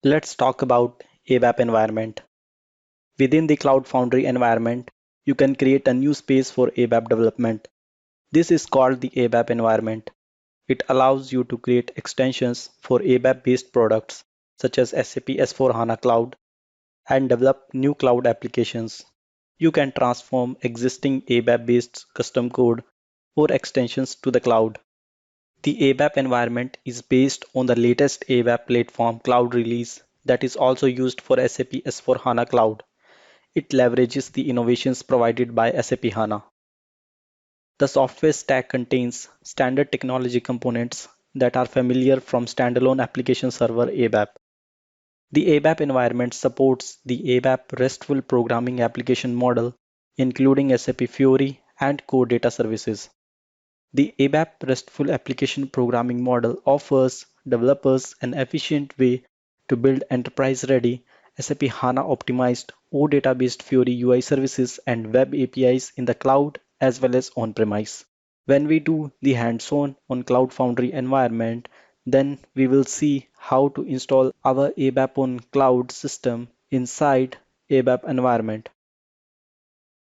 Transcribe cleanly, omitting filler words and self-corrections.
Let's talk about ABAP environment. Within the Cloud Foundry environment, you can create a new space for ABAP development. This is called the ABAP environment. It allows you to create extensions for ABAP-based products such as SAP S/4HANA Cloud and develop new cloud applications. You can transform existing ABAP-based custom code or extensions to the cloud. The ABAP environment is based on the latest ABAP platform cloud release that is also used for SAP S/4HANA Cloud. It leverages the innovations provided by SAP HANA. The software stack contains standard technology components that are familiar from standalone application server ABAP. The ABAP environment supports the ABAP RESTful programming application model, including SAP Fiori and Core Data Services. The ABAP RESTful application programming model offers developers an efficient way to build enterprise-ready SAP HANA optimized OData-based Fiori UI services and web APIs in the cloud as well as on-premise. When we do the hands-on on Cloud Foundry environment, then we will see how to install our ABAP on cloud system inside ABAP environment.